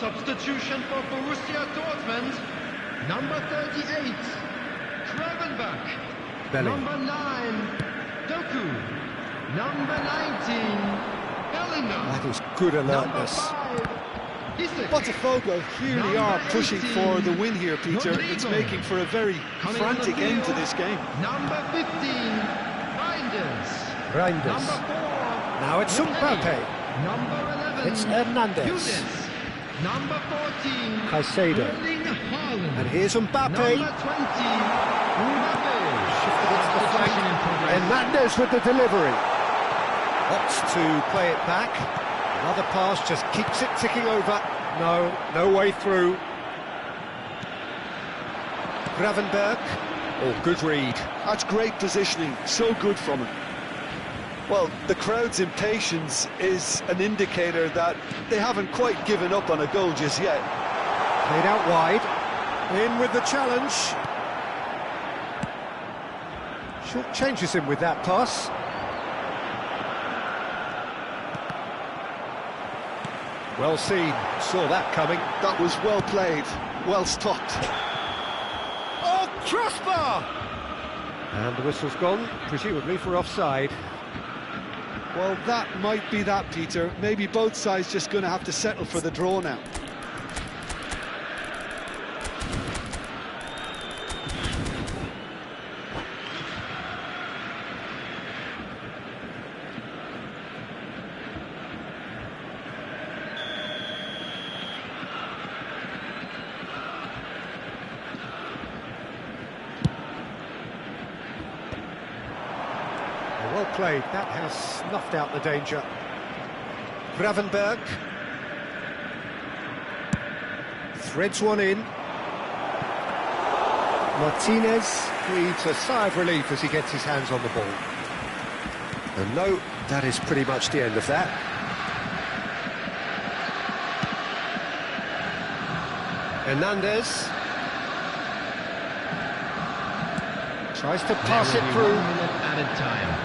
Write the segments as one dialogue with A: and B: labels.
A: Substitution for Borussia Dortmund. Number 38, Gravenberch.
B: Belly.
A: Number 9, Doku. Number 19, Bellingham.
B: That is good alertness.
A: Number 5, Isaac.
C: PoTw really are pushing
A: 18,
C: for the win here, Peter.
A: Rodrigo.
C: It's making for a very
A: Coming
C: frantic
A: on the
C: end to
A: field,
C: this game.
A: Number 15, Reinders.
B: Reinders.
A: Number 4,
B: Now it's Mbappe.
A: Number 11,
B: It's Hernandez.
A: Yunus. Number 14,
B: Caicedo.
A: Erling Haaland.
B: And here's Mbappe.
A: Number 20, Mbappe.
B: Shifted into the flank.
A: Substitution in progress.
B: Hernandez with the delivery. Opts to play it back. Another pass just keeps it ticking over. No way through. Gravenberch. Oh, good read.
C: That's great positioning, so good from him. Well, the crowd's impatience is an indicator that they haven't quite given up on a goal just yet.
B: Played out wide. In with the challenge. Short changes him with that pass. Well seen. Saw that coming.
C: That was well played, well stopped.
B: Oh, crossbar! And the whistle's gone, presumably for offside.
C: Well, that might be that, Peter. Maybe both sides just going to have to settle for the draw now.
B: Well played, that has snuffed out the danger. Gravenberch. Threads one in. Martinez breathes a sigh of relief as he gets his hands on the ball. And no, that is pretty much the end of that. Hernandez. Tries to pass it through.
A: 1 minute added time.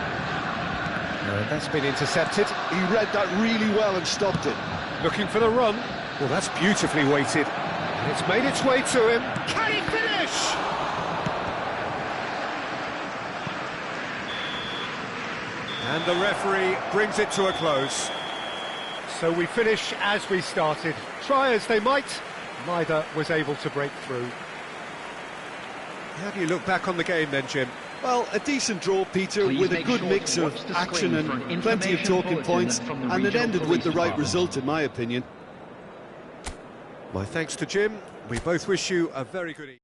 B: That's been intercepted.
C: He read that really well and stopped it.
B: Looking for the run. Well, that's beautifully weighted. And it's made its way to him. Can he finish? And the referee brings it to a close. So we finish as we started. Try as they might, neither was able to break through. How do you look back on the game then, Jim?
C: Well, a decent draw, Peter,
A: Please
C: with a
A: make
C: good
A: sure
C: mix
A: to
C: of
A: watch the
C: action
A: screen for
C: and
A: an
C: plenty of
A: information
C: talking
A: bulletin
C: points,
A: from the
C: and it
A: regional
C: ended with
A: police
C: the right
A: department.
C: result, in my opinion.
B: My thanks to Jim. We both wish you a very good evening.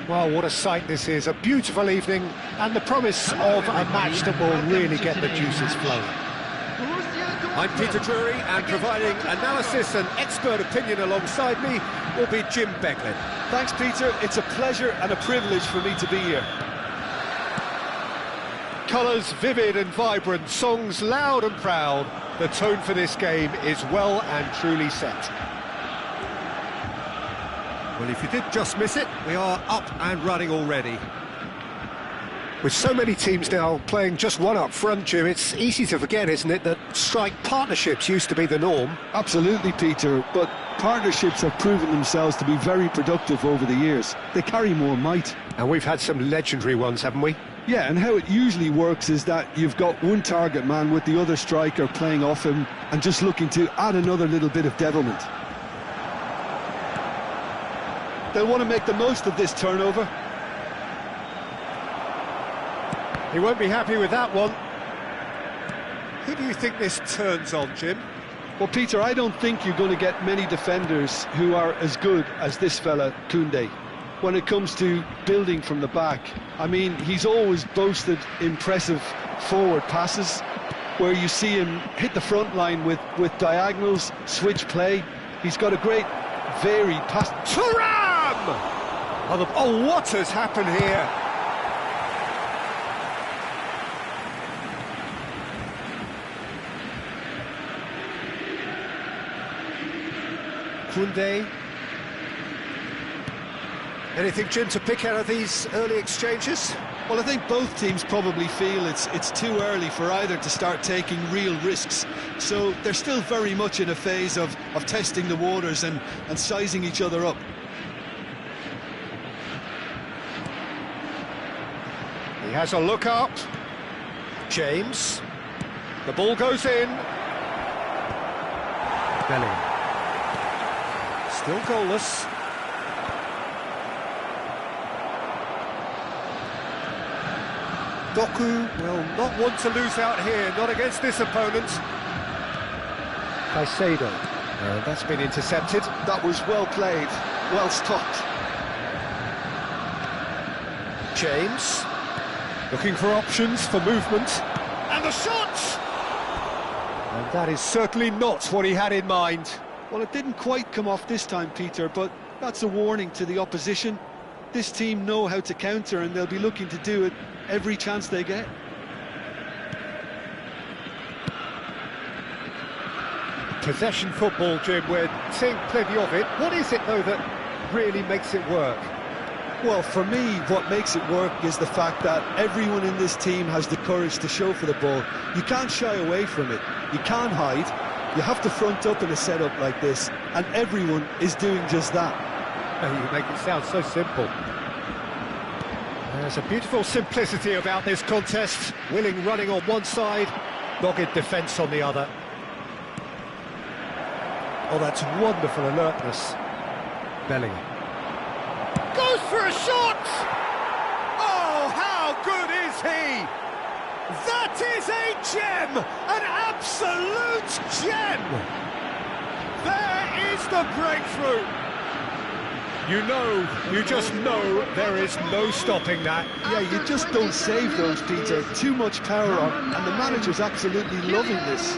B: Well, what a sight this is, a beautiful evening, and the promise of a match that will really get the juices flowing. I'm PoTw, and providing analysis and expert opinion alongside me will be Jim Becklin.
C: Thanks, Peter. It's a pleasure and a privilege for me to be here.
B: Colours vivid and vibrant, songs loud and proud. The tone for this game is well and truly set. Well, if you did just miss it, we are up and running already. With so many teams now playing just one up front, Jim, it's easy to forget, isn't it, that strike partnerships used to be the norm.
C: Absolutely, Peter, but partnerships have proven themselves to be very productive over the years. They carry more might.
B: And we've had some legendary ones, haven't we?
C: Yeah, and how it usually works is that you've got one target man with the other striker playing off him and just looking to add another little bit of devilment. They'll want to make the most of this turnover.
B: He won't be happy with that one. Who do you think this turns on, Jim?
C: Well, Peter, I don't think you're going to get many defenders who are as good as this fella, Koundé, when it comes to building from the back. I mean, he's always boasted impressive forward passes, where you see him hit the front line with diagonals, switch play. He's got a great varied pass.
B: Thuram! Oh, what has happened here? Koundé. Anything, Jim, to pick out of these early exchanges?
C: Well, I think both teams probably feel it's too early for either to start taking real risks. So they're still very much in a phase of testing the waters and sizing each other up.
B: He has a look up. James. The ball goes in. Bellingham. Still goalless. Doku will not want to lose out here, not against this opponent. Caicedo. That's been intercepted.
C: That was well played, well stopped.
B: James. Looking for options for movement. And the shot! And that is certainly not what he had in mind.
C: Well, it didn't quite come off this time, Peter, but that's a warning to the opposition. This team know how to counter, and they'll be looking to do it every chance they get.
B: Possession football, Jim, we're seeing plenty of it. What is it, though, that really makes it work?
C: Well, for me, what makes it work is the fact that everyone in this team has the courage to show for the ball. You can't shy away from it. You can't hide. You have to front up in a setup like this, and everyone is doing just that.
B: You make it sound so simple. There's a beautiful simplicity about this contest. Willing running on one side, dogged defence on the other. Oh, that's wonderful alertness. Bellingham. Goes for a shot! Oh, how good is he? That is a gem! An absolute gem! There is the breakthrough! You just know there is no stopping that.
C: Yeah, you just don't save those, Peter. Too much power on, and the manager's absolutely loving this.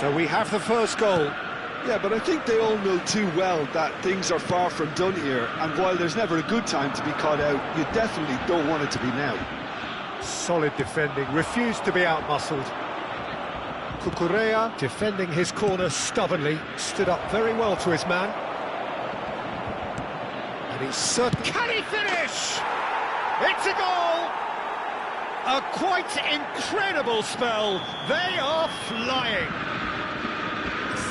B: So we have the first goal.
C: Yeah, but I think they all know too well that things are far from done here, and while there's never a good time to be caught out, you definitely don't want it to be now.
B: Solid defending, refused to be outmuscled. Cucurella defending his corner stubbornly, stood up very well to his man. And he's certain... Can he finish? It's a goal! A quite incredible spell. They are flying.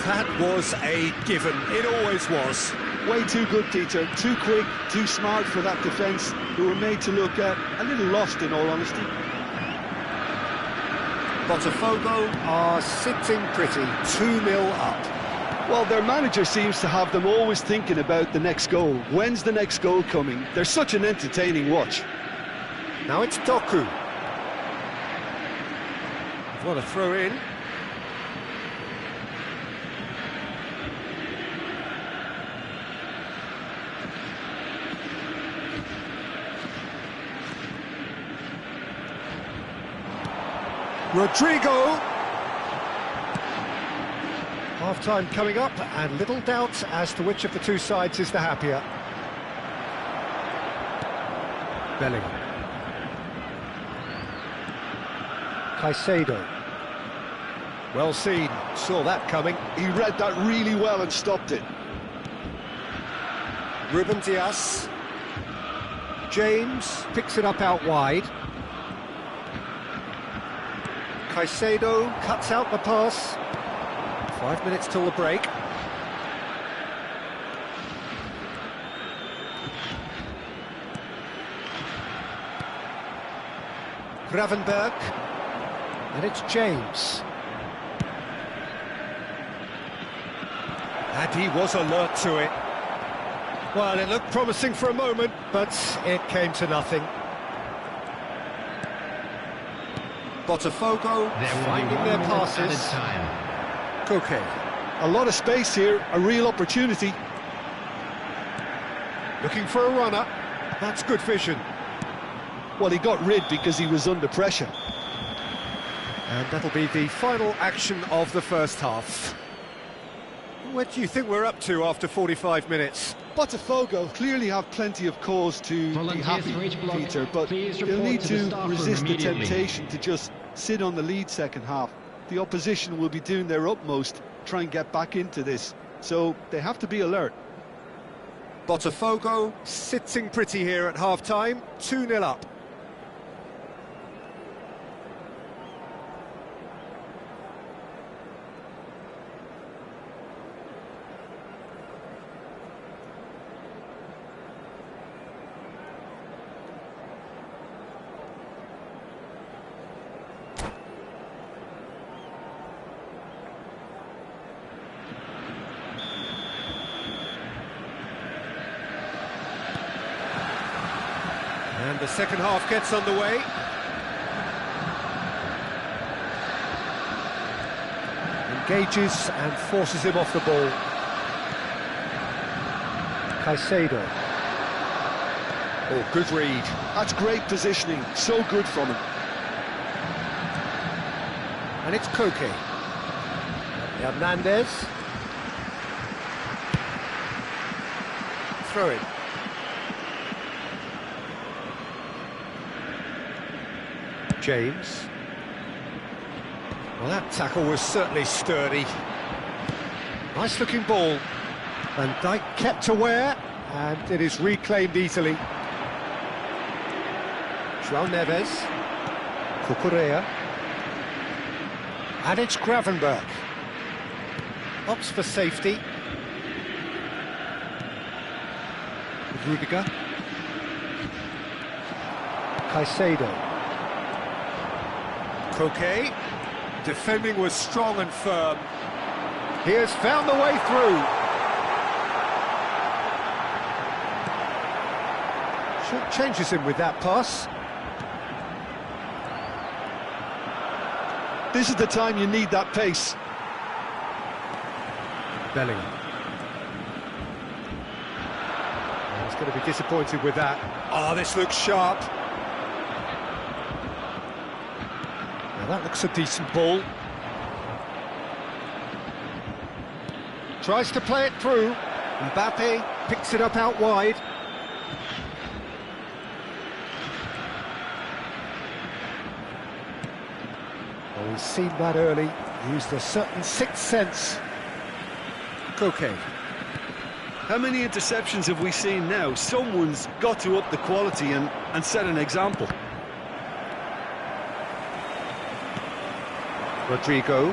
B: That was a given. It always was.
C: Way too good, Peter. Too quick, too smart for that defence, who were made to look a little lost, in all honesty.
B: Botafogo are sitting pretty, 2-0 up.
C: Well, their manager seems to have them always thinking about the next goal. When's the next goal coming? They're such an entertaining watch.
B: Now it's Doku. What a throw in. Rodrigo. Half-time coming up, and little doubt as to which of the two sides is the happier. Bellingham. Caicedo. Well seen, saw that coming.
C: He read that really well and stopped it.
B: Ruben Dias. James picks it up out wide. Caicedo cuts out the pass. 5 minutes till the break. Gravenberg. And it's James. And he was alert to it. Well, it looked promising for a moment, but it came to nothing. Botafogo finding their passes. Koke.
C: A lot of space here, a real opportunity.
B: Looking for a runner. That's good vision.
C: Well, he got rid because he was under pressure.
B: And that'll be the final action of the first half. What do you think we're up to after 45 minutes?
C: Botafogo clearly have plenty of cause to be happy, Peter, but they'll need to resist the temptation to just sit on the lead second half. The opposition will be doing their utmost to try and get back into this, so they have to be alert.
B: Botafogo sitting pretty here at half-time, 2-0 up. And the second half gets underway. Engages and forces him off the ball. Caicedo. Oh, good read.
C: That's great positioning, so good from him.
B: And it's Koke. Hernandez. Throw it. James. Well, that tackle was certainly sturdy. Nice looking ball. Van Dijk kept aware, and it is reclaimed easily. João Neves. Cucurella. And it's Gravenberg. Opts for safety. Rudiger. Caicedo. Koke, defending was strong and firm. He has found the way through. Short changes him with that pass.
C: This is the time you need that pace.
B: Bellingham. He's going to be disappointed with that. Oh, this looks sharp. Now that looks a decent ball. Tries to play it through. Mbappe picks it up out wide. Well, he's seen that early, used a certain sixth sense. Coquet.
C: How many interceptions have we seen now? Someone's got to up the quality and set an example.
B: Rodrigo.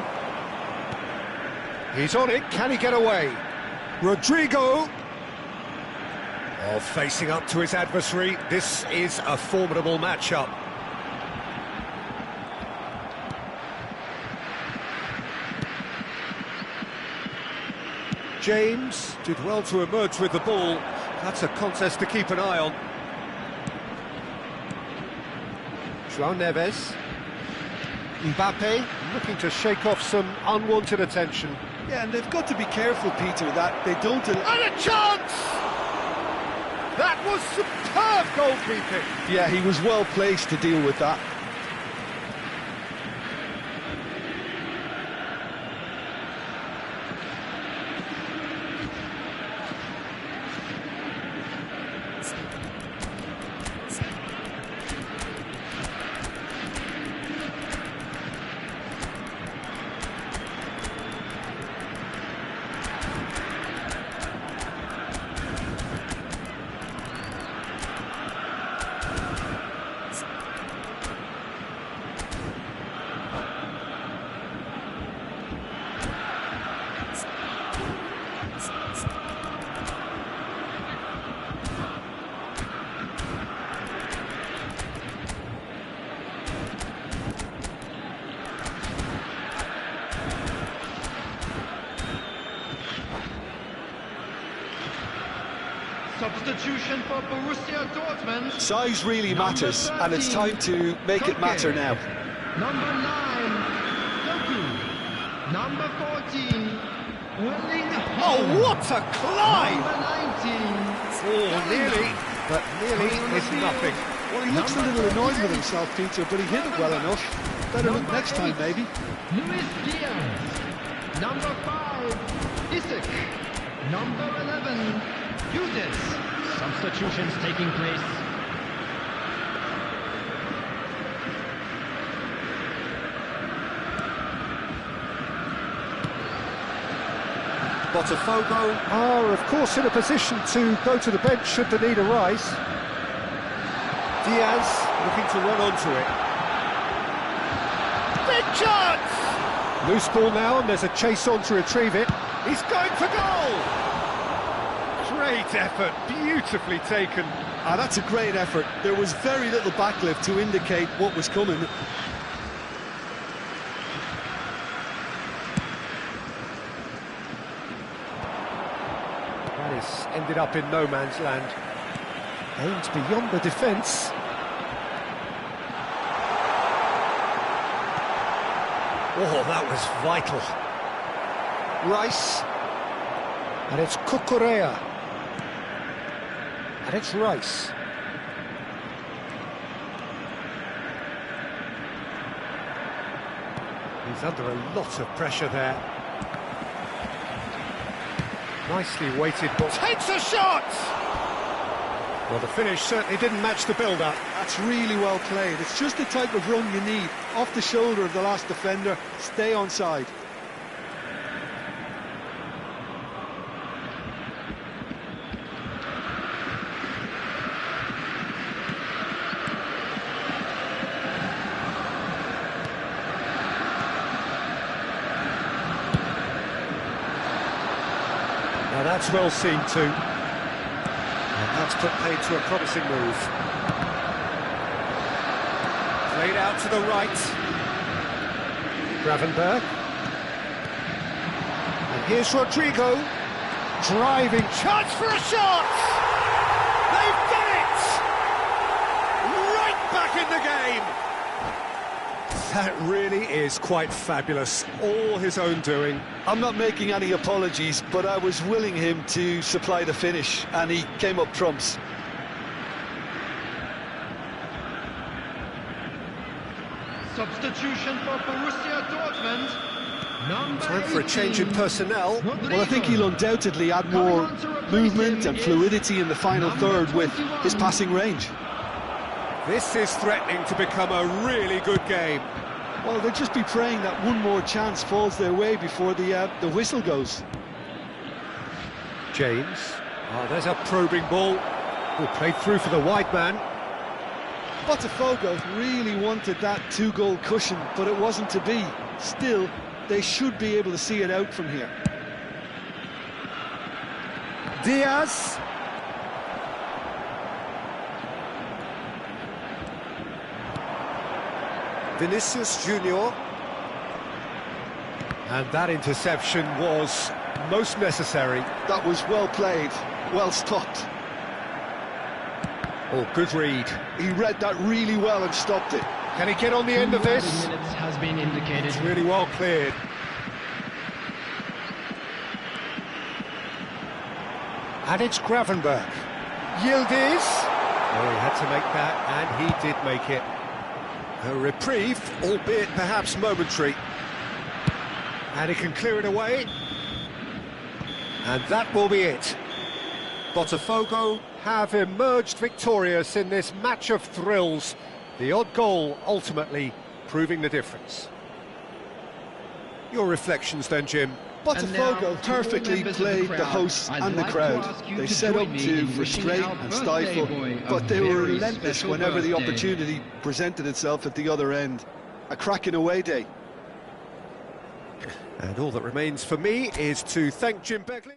B: He's on it, can he get away? Rodrigo! Oh, facing up to his adversary, this is a formidable matchup. James did well to emerge with the ball. That's a contest to keep an eye on. João Neves. Mbappe looking to shake off some unwanted attention.
C: Yeah, and they've got to be careful, Peter, that they don't...
B: And a chance! That was superb goalkeeping.
C: Yeah, he was well placed to deal with that.
A: Substitution for Borussia Dortmund.
C: Size really matters, and it's time to make it matter now.
A: Number 9, Doku. Number 14, Erling
B: Oh,
A: Haaland.
B: what a climb!
A: Number 19.
B: Oh, nearly, but nearly is nothing.
C: Well, he looks a little annoyed with himself, Peter, but he hit it well enough. Better look next time, maybe.
A: Luis Diaz. Number 5, Isaac. Number 11, Judas. Substitutions taking place.
B: Botafogo are, of course, in a position to go to the bench should the need arise. Diaz looking to run onto it. Big chance! Loose ball now, and there's a chase on to retrieve it. He's going for goal! Great effort, beautifully taken.
C: Ah, that's a great effort. There was very little backlift to indicate what was coming.
B: That is ended up in no man's land. Aims beyond the defence. Oh, that was vital. Rice. And it's Cucurella. And it's Rice. He's under a lot of pressure there. Nicely weighted ball. Takes a shot! Well, the finish certainly didn't match the build-up.
C: That's really well played. It's just the type of run you need. Off the shoulder of the last defender, stay onside.
B: Now that's well seen too. And that's put paid to a promising move. Played out to the right. Gravenberg. And here's Rodrigo. Driving chance for a shot! They've done it! Right back in the game! That really is quite fabulous. All his own doing.
C: I'm not making any apologies, but I was willing him to supply the finish, and he came up trumps.
A: Substitution for Borussia Dortmund. Number
B: Time for a change in
A: 18,
B: personnel.
A: Rodrigo.
C: Well, I think he'll undoubtedly add more movement and fluidity in the final third with his passing range.
B: This is threatening to become a really good game.
C: Well, they'll just be praying that one more chance falls their way before the whistle goes.
B: James. Oh, there's a probing ball. Oh, played through for the wide man.
C: PoTw really wanted that two-goal cushion, but it wasn't to be. Still, they should be able to see it out from here.
B: Diaz. Vinicius Junior. And that interception was most necessary.
C: That was well played, well stopped.
B: Oh, good read.
C: He read that really well and stopped it.
B: Can he get on the end of this?
A: Minutes has been indicated.
B: It's really well cleared. And it's Gravenberg. Yildiz. Oh, he had to make that, and he did make it. A reprieve, albeit perhaps momentary. And he can clear it away. And that will be it. PoTw have emerged victorious in this match of thrills. The odd goal ultimately proving the difference. Your reflections then, Jim?
C: PoTw perfectly played the hosts and the crowd. They set up to frustrate and stifle, but they were relentless whenever the opportunity presented itself at the other end. A cracking away day.
B: And all that remains for me is to thank Jim Beglin.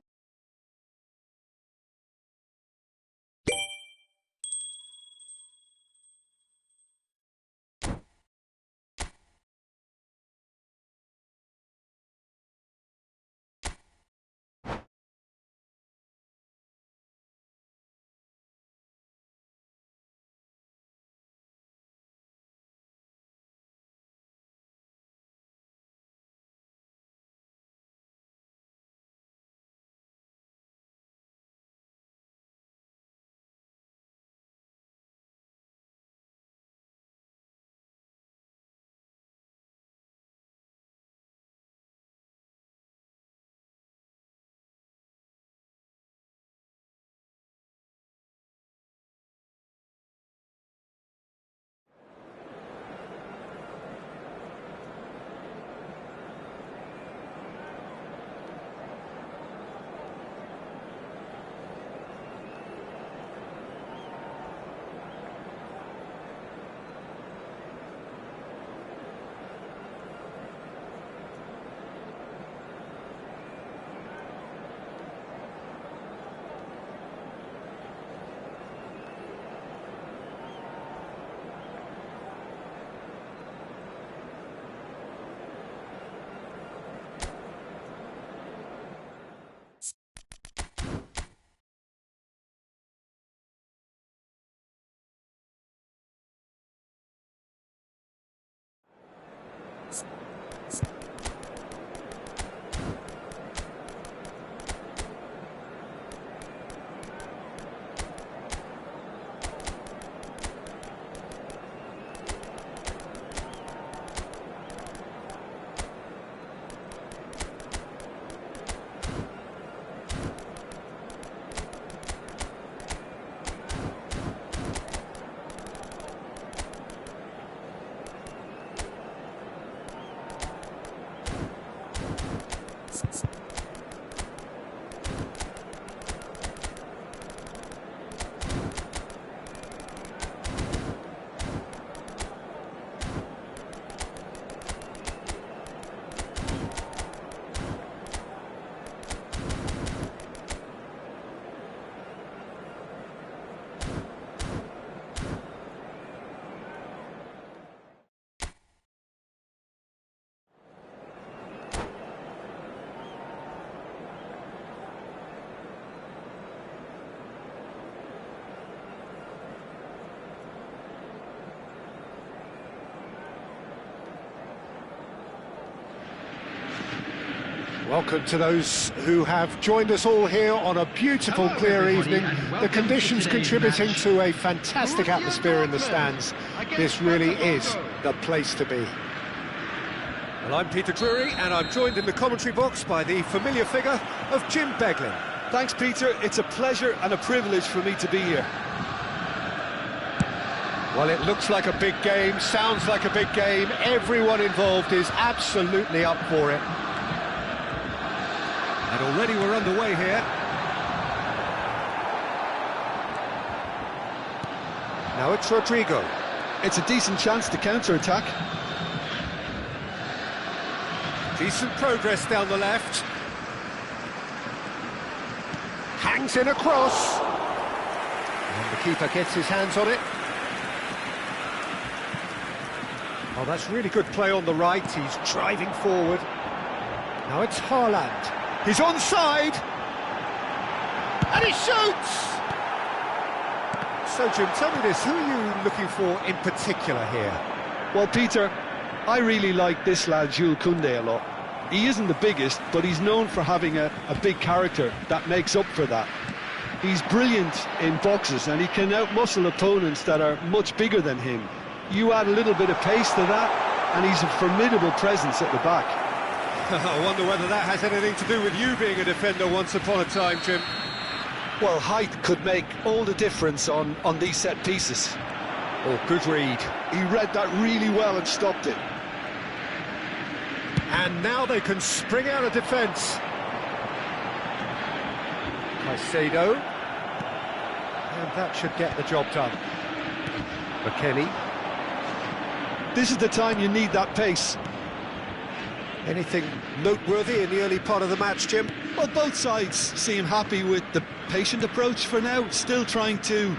B: Welcome to those who have joined us all here on a beautiful, clear evening. The conditions contributing to a fantastic atmosphere in the stands. This really is the place to be. Well, I'm Peter Drury, and I'm joined in the commentary box by the familiar figure of Jim Beglin.
C: Thanks, Peter. It's a pleasure and a privilege for me to be here.
B: Well, it looks like a big game, sounds like a big game. Everyone involved is absolutely up for it. And already we're underway here. Now it's Rodrigo.
C: It's a decent chance to counter-attack.
B: Decent progress down the left. Hangs in a cross. And the keeper gets his hands on it. Oh, that's really good play on the right. He's driving forward. Now it's Haaland. He's onside. And he shoots! So, Jim, tell me this. Who are you looking for in particular here?
C: Well, Peter, I really like this lad, Jules Koundé, a lot. He isn't the biggest, but he's known for having a big character that makes up for that. He's brilliant in boxes, and he can outmuscle opponents that are much bigger than him. You add a little bit of pace to that, and he's a formidable presence at the back.
B: I wonder whether that has anything to do with you being a defender once upon a time, Jim.
C: Well, height could make all the difference on these set pieces.
B: Oh, good read.
C: He read that really well and stopped it.
B: And now they can spring out of defence. Caicedo. And that should get the job done. McKennie.
C: This is the time you need that pace.
B: Anything noteworthy in the early part of the match, Jim?
C: Well, both sides seem happy with the patient approach for now, still trying to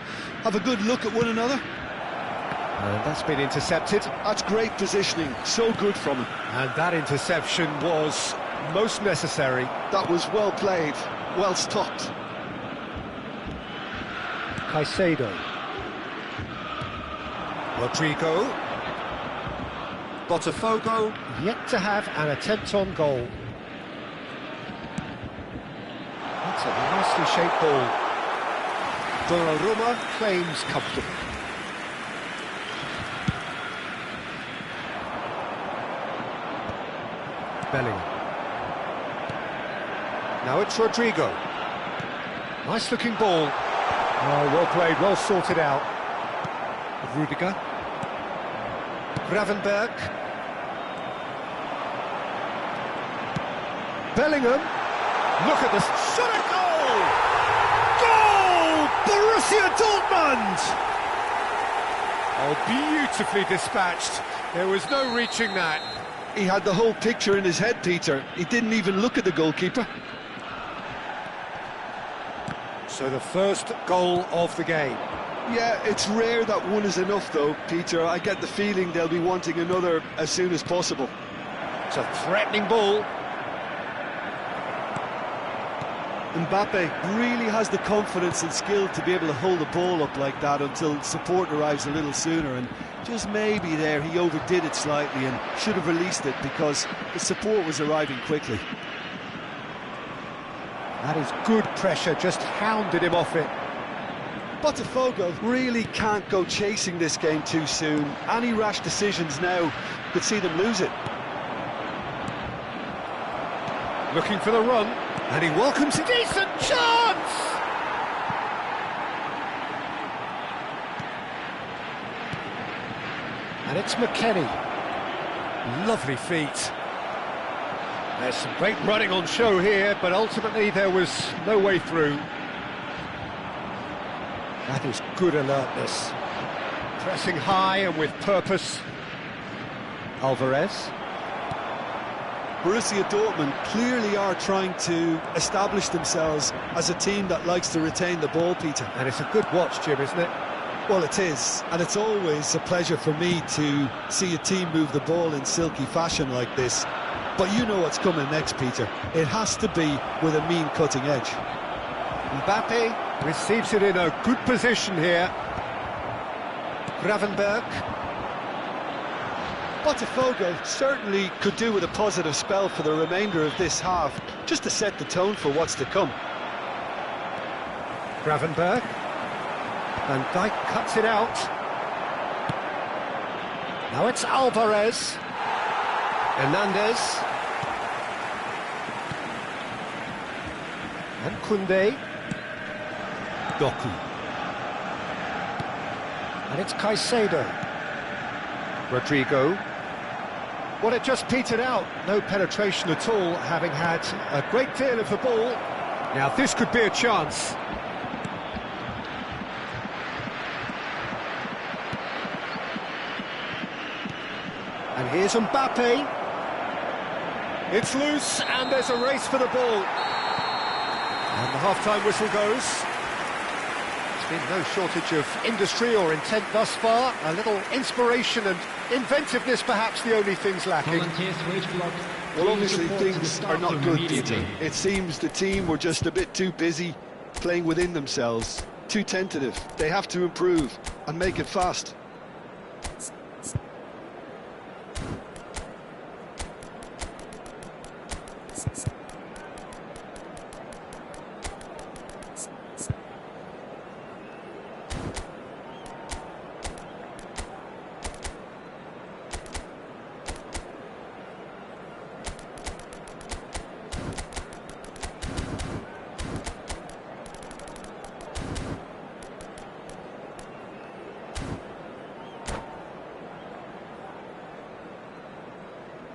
C: have a good look at one another.
B: And that's been intercepted.
C: That's great positioning, so good from him.
B: And that interception was most necessary.
C: That was well played, well stopped.
B: Caicedo. Rodrigo. Botafogo yet to have an attempt on goal. That's a nicely shaped ball. Donnarumma claims comfortable. Bellingham. Now it's Rodrigo. Nice looking ball. Oh, well played, well sorted out. Rudiger. Gravenberg. Bellingham. Look at this. Shot a goal! Goal! Borussia Dortmund! Oh, beautifully dispatched. There was no reaching that.
C: He had the whole picture in his head, Peter. He didn't even look at the goalkeeper.
B: So the first goal of the game.
C: Yeah, it's rare that one is enough, though, Peter. I get the feeling they'll be wanting another as soon as possible.
B: It's a threatening ball.
C: Mbappe really has the confidence and skill to be able to hold the ball up like that until support arrives a little sooner, and just maybe there he overdid it slightly and should have released it because the support was arriving quickly.
B: That is good pressure, just hounded him off it.
C: Botafogo really can't go chasing this game too soon. Any rash decisions now could see them lose it.
B: Looking for the run, and he welcomes a decent chance! And it's McKennie. Lovely feet. There's some great running on show here, but ultimately there was no way through. That is good alertness. Pressing high and with purpose. Alvarez.
C: Borussia Dortmund clearly are trying to establish themselves as a team that likes to retain the ball, Peter.
B: And it's a good watch, Jim, isn't it?
C: Well, it is, and it's always a pleasure for me to see a team move the ball in silky fashion like this. But you know what's coming next, Peter. It has to be with a mean cutting edge.
B: Mbappe receives it in a good position here. Gravenberg.
C: Botafogo certainly could do with a positive spell for the remainder of this half, just to set the tone for what's to come.
B: Gravenberg. Van Dijk cuts it out. Now it's Alvarez. Hernandez. And Koundé. Doku. And it's Caicedo. Rodrigo. Well, it just petered out. No penetration at all, having had a great deal of the ball. Now, this could be a chance. And here's Mbappe. It's loose, and there's a race for the ball. And the half-time whistle goes. There's been no shortage of industry or intent thus far. A little inspiration and inventiveness, perhaps the only things lacking.
C: Well, obviously things are not good, Peter. It seems the team were just a bit too busy playing within themselves, too tentative. They have to improve and make it fast.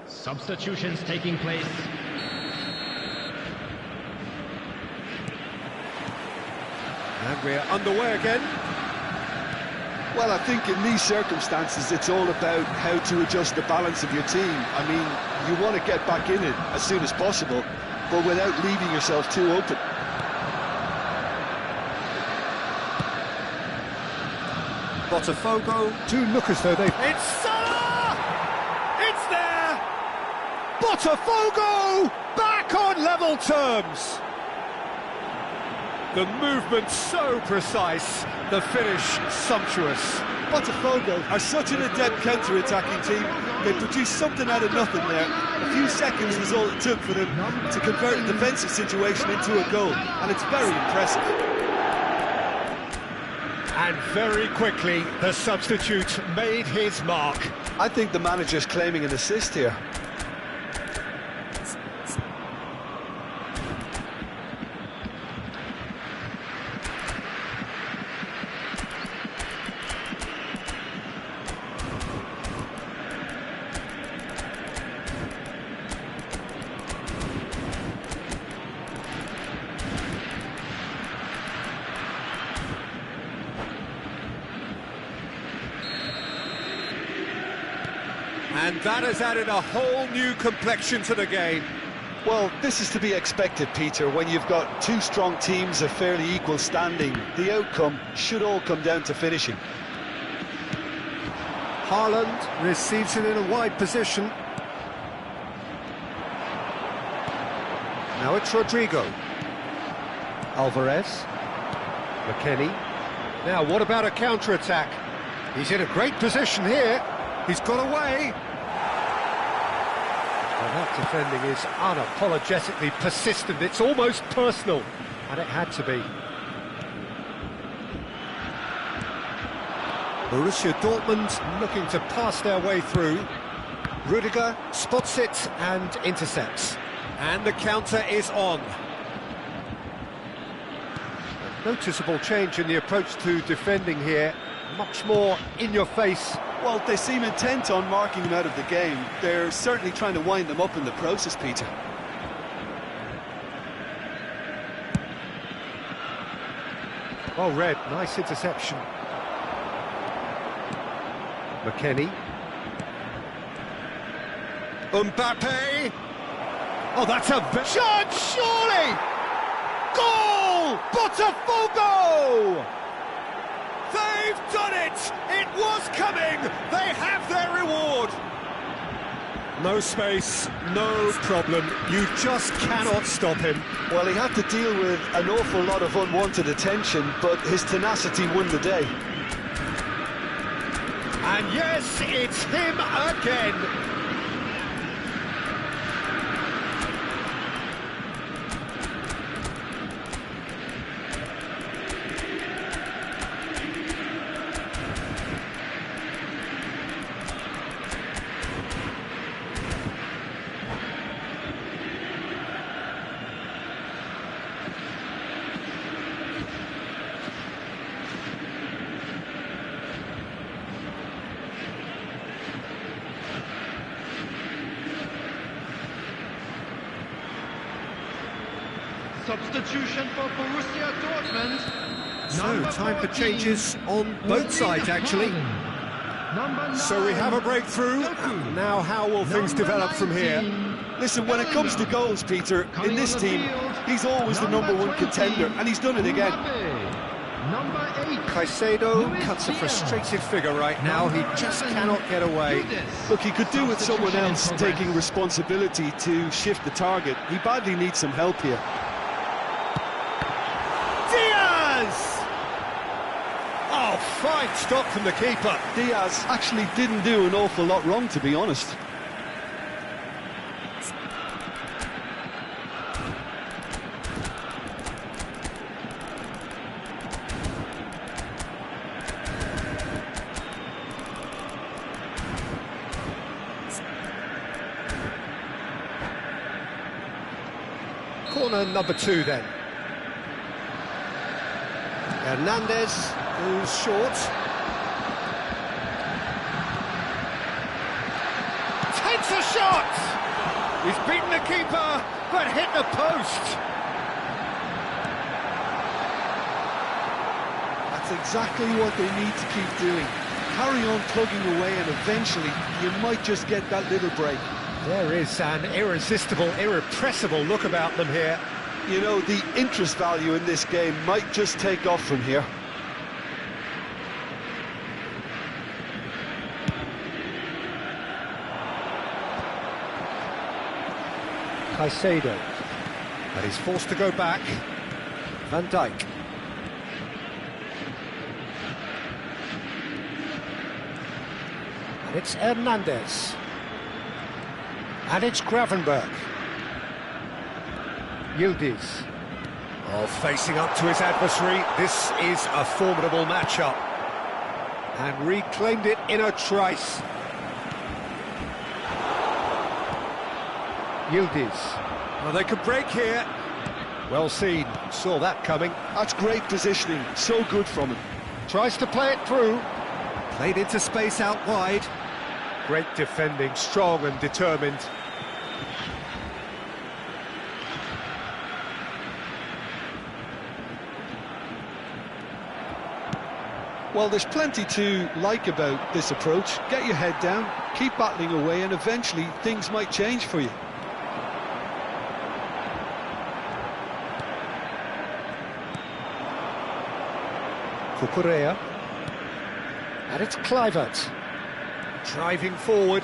A: Substitutions taking place.
B: And we're underway again.
C: Well, I think in these circumstances it's all about how to adjust the balance of your team. I mean, you want to get back in it as soon as possible, but without leaving yourself too open.
B: Botafogo do look as though they've... It's Salah! It's there! Botafogo back on level terms! The movement so precise, the finish sumptuous.
C: Botafogo are such an adept counter-attacking team. They produced something out of nothing there. A few seconds was all it took for them to convert a defensive situation into a goal, and it's very impressive.
B: And very quickly, the substitute made his mark.
C: I think the manager's claiming an assist here.
B: And that has added a whole new complexion to the game.
C: Well, this is to be expected, Peter. When you've got two strong teams of fairly equal standing, the outcome should all come down to finishing.
B: Haaland receives it in a wide position. Now it's Rodrigo. Alvarez. McKennie. Now, what about a counter-attack? He's in a great position here. He's got away. Well, that defending is unapologetically persistent. It's almost personal, and it had to be. Borussia Dortmund looking to pass their way through. Rudiger spots it and intercepts. And the counter is on. A noticeable change in the approach to defending here. Much more in your face.
C: Well, they seem intent on marking them out of the game. They're certainly trying to wind them up in the process, Peter.
B: Well read, nice interception. McKennie. Mbappe! Oh, that's a... shot, surely! Goal! Botafogo! They've done it! It was coming! They have their reward! No space, no problem. You just cannot stop him.
C: Well, he had to deal with an awful lot of unwanted attention, but his tenacity won the day.
B: And yes, it's him again!
A: Substitution for Borussia Dortmund.
B: So, time for changes on both sides, actually. So we have a breakthrough. Now how will things develop from here?
C: Listen, when it comes to goals, Peter, in this team, he's always the #1 contender, and he's done it again.
B: Caicedo cuts a frustrated figure right now. He just cannot get away.
C: Look, he could do with someone else taking responsibility to shift the target. He badly needs some help here.
B: Diaz! Oh, fine stop from the keeper.
C: Diaz actually didn't do an awful lot wrong, to be honest.
B: Corner number 2 then. Hernandez, who's short. Takes a shot! He's beaten the keeper, but hit the post.
C: That's exactly what they need to keep doing. Carry on plugging away, and eventually you might just get that little break.
B: There is an irresistible, irrepressible look about them here.
C: You know, the interest value in this game might just take off from here.
B: Caicedo. But he's forced to go back. Van Dijk. And it's Hernandez. And it's Gravenberg. Yildiz. Oh, facing up to his adversary. This is a formidable matchup. And reclaimed it in a trice. Yildiz. Well, they could break here. Well seen. Saw that coming.
C: That's great positioning. So good from him.
B: Tries to play it through. Played into space out wide. Great defending, strong and determined.
C: Well, there's plenty to like about this approach. Get your head down, keep battling away, and eventually things might change for you.
B: Cucurella. And it's Kluivert. Driving forward.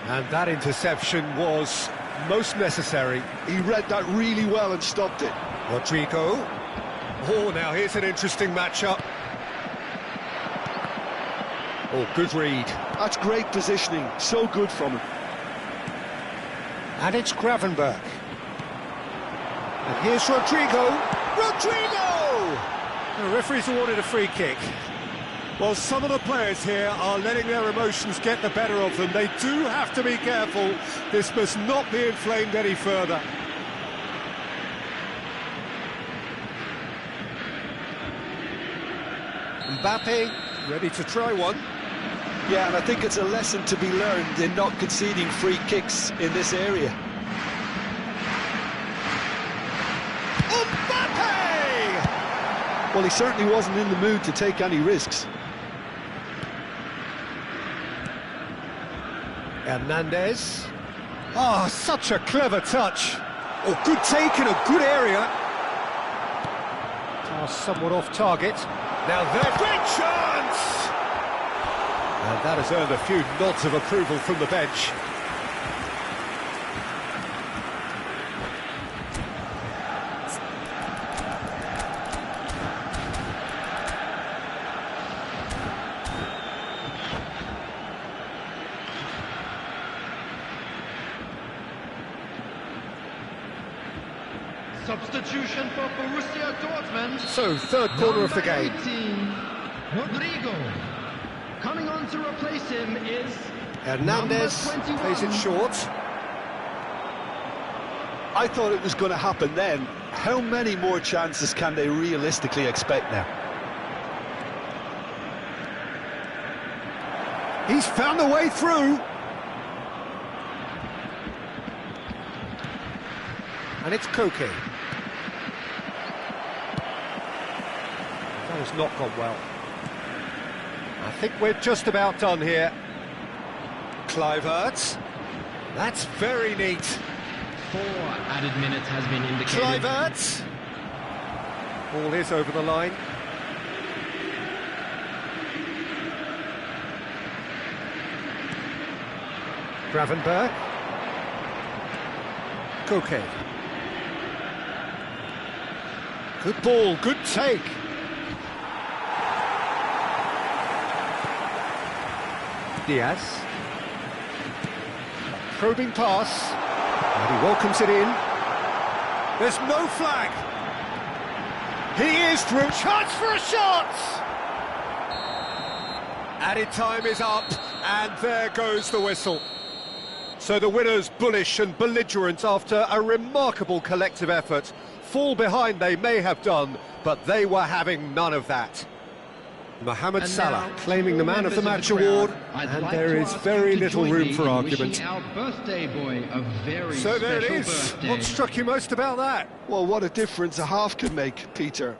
B: And that interception was most necessary.
C: He read that really well and stopped it.
B: Rodrigo. Oh, now here's an interesting matchup. Oh, good read.
C: That's great positioning. So good from him.
B: And it's Gravenberg. And here's Rodrigo. Rodrigo! The referee's awarded a free kick. Well, some of the players here are letting their emotions get the better of them. They do have to be careful. This must not be inflamed any further. Mbappe, ready to try one.
C: Yeah, and I think it's a lesson to be learned in not conceding free kicks in this area.
B: Mbappe!
C: Well, he certainly wasn't in the mood to take any risks.
B: Hernandez. Oh, such a clever touch. Oh, good take in a good area. Pass somewhat off target. Now there's great chance! And that has earned a few nods of approval from the bench.
A: Substitution for Borussia Dortmund.
B: So, third corner of the game.
A: 18, Rodrigo. Coming on to replace him is
B: Hernandez plays it short.
C: I thought it was going to happen then. How many more chances can they realistically expect now?
B: He's found a way through. And it's Koke. has not gone well. I think we're just about done here. Kluivert. That's very neat.
A: 4 added minutes has been indicated.
B: Kluivert. Ball is over the line. Gravenberg. Koke. Good ball, good take. Diaz. Probing pass. And he welcomes it in. There's no flag. He is through. Chance for a shot! Added time is up, and there goes the whistle. So the winners, bullish and belligerent after a remarkable collective effort. Fall behind they may have done, but they were having none of that. Mohamed Salah claiming the Man of the Match award, and there is very little room for argument. So there it is. What struck you most about that?
C: Well, what a difference a half can make, Peter.